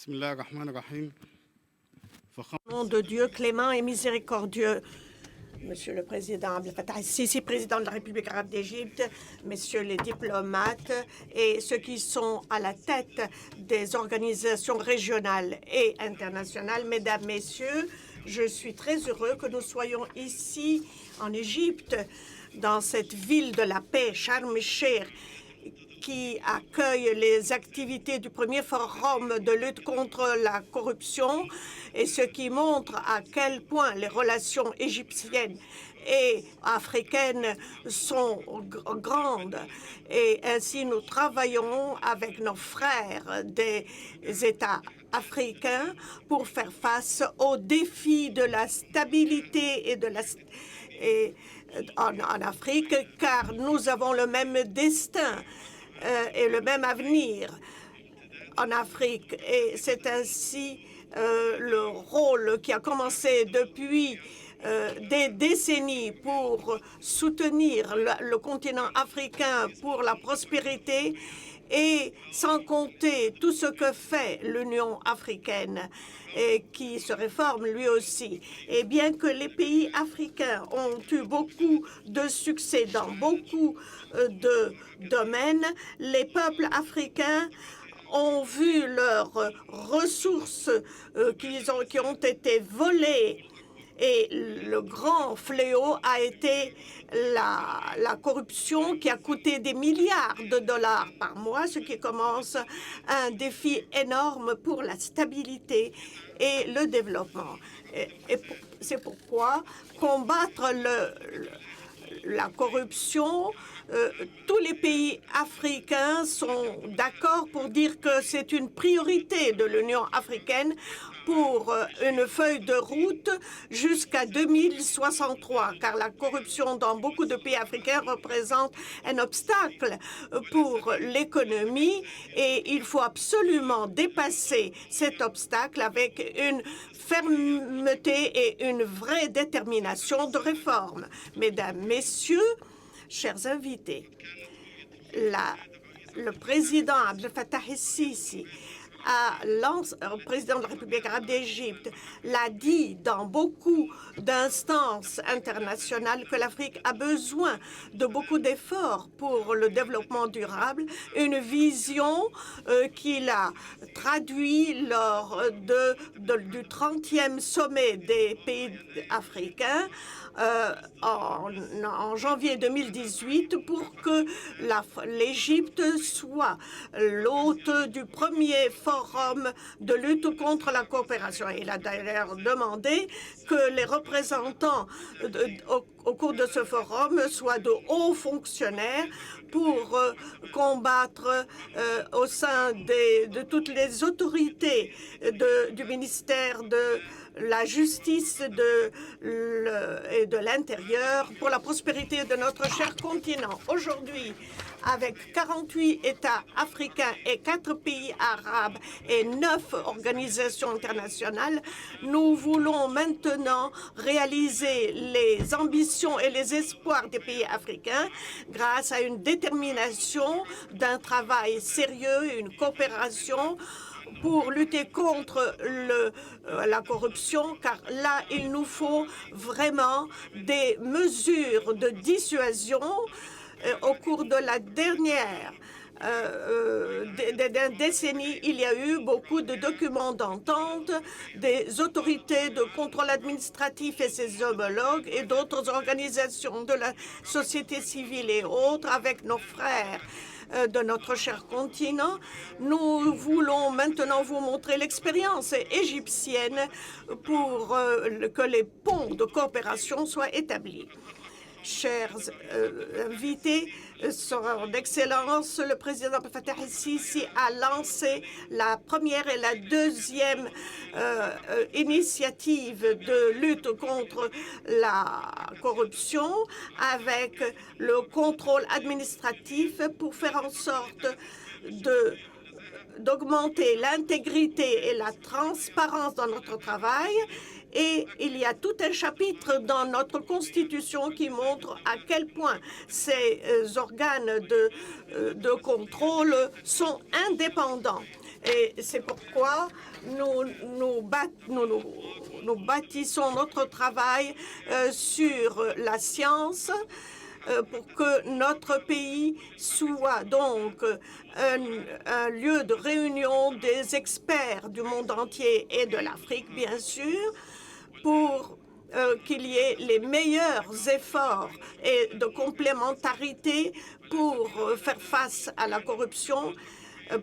Bismillahirrahmanirrahim. Au nom de Dieu clément et miséricordieux, Monsieur le Président Abdel Fattah el-Sisi, Président de la République arabe d'Égypte, Messieurs les diplomates et ceux qui sont à la tête des organisations régionales et internationales, Mesdames, Messieurs, je suis très heureux que nous soyons ici en Égypte, dans cette ville de la paix, Sharm el-Sheikh, qui accueille les activités du premier forum de lutte contre la corruption et ce qui montre à quel point les relations égyptiennes et africaines sont grandes. Et ainsi, nous travaillons avec nos frères des États africains pour faire face aux défis de la stabilité et de la en Afrique, car nous avons le même destin et le même avenir en Afrique. Et c'est ainsi le rôle qui a commencé depuis des décennies pour soutenir le continent africain pour la prospérité et sans compter tout ce que fait l'Union africaine et qui se réforme lui aussi. Et bien que les pays africains ont eu beaucoup de succès dans beaucoup de domaines, les peuples africains ont vu leurs ressources qui ont été volées. Et le grand fléau a été la corruption qui a coûté des milliards de dollars par mois, ce qui commence un défi énorme pour la stabilité et le développement. Et c'est pourquoi combattre la corruption, tous les pays africains sont d'accord pour dire que c'est une priorité de l'Union africaine pour une feuille de route jusqu'à 2063, car la corruption dans beaucoup de pays africains représente un obstacle pour l'économie et il faut absolument dépasser cet obstacle avec une fermeté et une vraie détermination de réforme. Mesdames, Messieurs, chers invités, le président Abdel Fattah el-Sisi, le président de la République arabe d'Égypte, l'a dit dans beaucoup d'instances internationales que l'Afrique a besoin de beaucoup d'efforts pour le développement durable, une vision qu'il a traduite lors du 30e sommet des pays africains en janvier 2018 pour que l'Égypte soit l'hôte du premier forum de lutte contre la coopération. Il a d'ailleurs demandé que les représentants au cours de ce forum soient de hauts fonctionnaires pour combattre au sein de toutes les autorités du ministère de la justice et de l'intérieur pour la prospérité de notre cher continent. Aujourd'hui, avec 48 États africains et 4 pays arabes et 9 organisations internationales, nous voulons maintenant réaliser les ambitions et les espoirs des pays africains grâce à une détermination d'un travail sérieux et une coopération pour lutter contre la corruption, car là, il nous faut vraiment des mesures de dissuasion. Au cours de la dernière décennie, il y a eu beaucoup de documents d'entente des autorités de contrôle administratif et ses homologues et d'autres organisations de la société civile et autres avec nos frères de notre cher continent. Nous voulons maintenant vous montrer l'expérience égyptienne pour que les ponts de coopération soient établis. Chers invités, Son Excellence, le président Abdel Fattah el-Sisi a lancé la première et la deuxième initiative de lutte contre la corruption avec le contrôle administratif pour faire en sorte d'augmenter l'intégrité et la transparence dans notre travail. Et il y a tout un chapitre dans notre Constitution qui montre à quel point ces organes de contrôle sont indépendants. Et c'est pourquoi nous bâtissons notre travail sur la science pour que notre pays soit donc un lieu de réunion des experts du monde entier et de l'Afrique, bien sûr, pour qu'il y ait les meilleurs efforts et de complémentarité pour faire face à la corruption,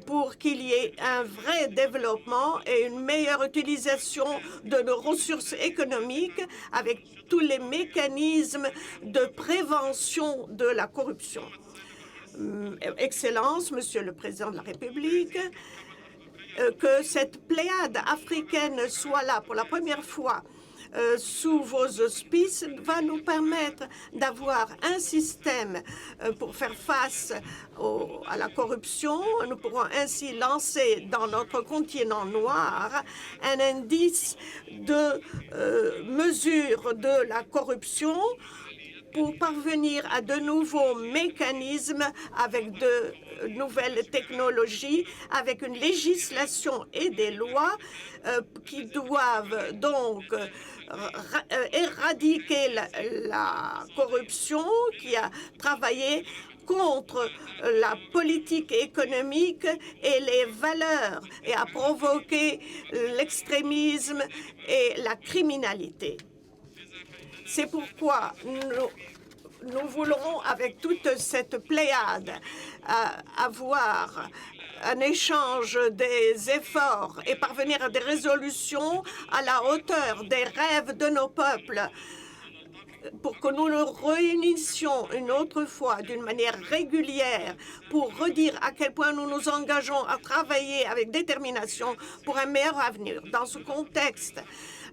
pour qu'il y ait un vrai développement et une meilleure utilisation de nos ressources économiques avec tous les mécanismes de prévention de la corruption. Excellence, Monsieur le Président de la République, que cette pléiade africaine soit là pour la première fois sous vos auspices va nous permettre d'avoir un système pour faire face à la corruption. Nous pourrons ainsi lancer dans notre continent noir un indice de mesure de la corruption pour parvenir à de nouveaux mécanismes avec de nouvelles technologies, avec une législation et des lois qui doivent donc éradiquer la corruption, qui a travaillé contre la politique économique et les valeurs et a provoqué l'extrémisme et la criminalité. C'est pourquoi nous voulons, avec toute cette pléiade, avoir un échange des efforts et parvenir à des résolutions à la hauteur des rêves de nos peuples, pour que nous nous réunissions une autre fois d'une manière régulière pour redire à quel point nous nous engageons à travailler avec détermination pour un meilleur avenir. Dans ce contexte,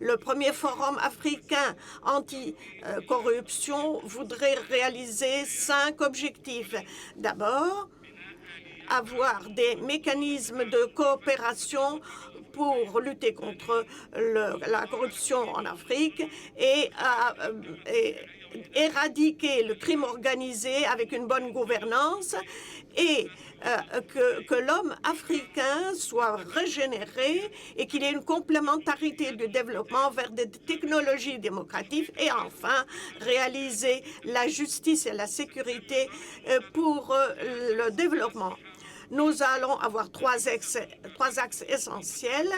le premier forum africain anti-corruption voudrait réaliser 5 objectifs. D'abord, avoir des mécanismes de coopération pour lutter contre la corruption en Afrique et éradiquer le crime organisé avec une bonne gouvernance et que l'homme africain soit régénéré et qu'il y ait une complémentarité du développement vers des technologies démocratiques et enfin réaliser la justice et la sécurité pour le développement. Nous allons avoir trois axes essentiels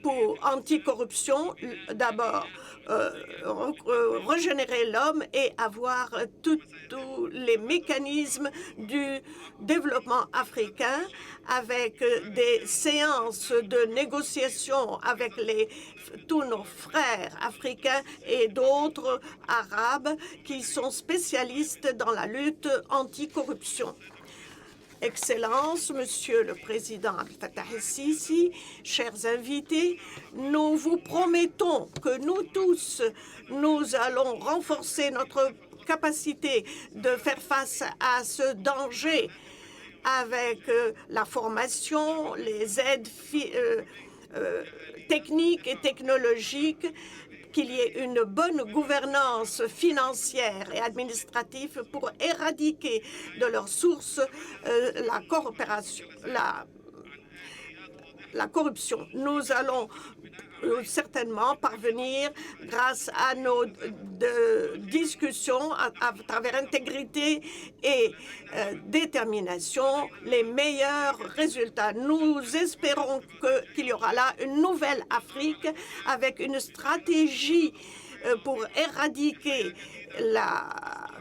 pour anticorruption. D'abord, régénérer l'homme et avoir tous les mécanismes du développement africain avec des séances de négociation avec tous nos frères africains et d'autres arabes qui sont spécialistes dans la lutte anticorruption. Excellences, Monsieur le Président Abdel Fattah el-Sisi, chers invités, nous vous promettons que nous tous, nous allons renforcer notre capacité de faire face à ce danger avec la formation, les aides techniques et technologiques, qu'il y ait une bonne gouvernance financière et administrative pour éradiquer de leurs sources la corruption. Nous allons certainement parvenir, grâce à nos discussions, à travers intégrité et détermination, les meilleurs résultats. Nous espérons qu'il y aura là une nouvelle Afrique avec une stratégie pour éradiquer la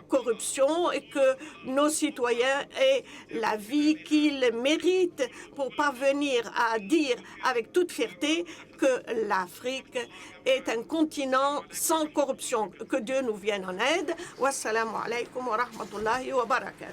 corruption et que nos citoyens aient la vie qu'ils méritent pour parvenir à dire avec toute fierté que l'Afrique est un continent sans corruption. Que Dieu nous vienne en aide. Wassalamu alaikum wa rahmatullahi wa barakatuh.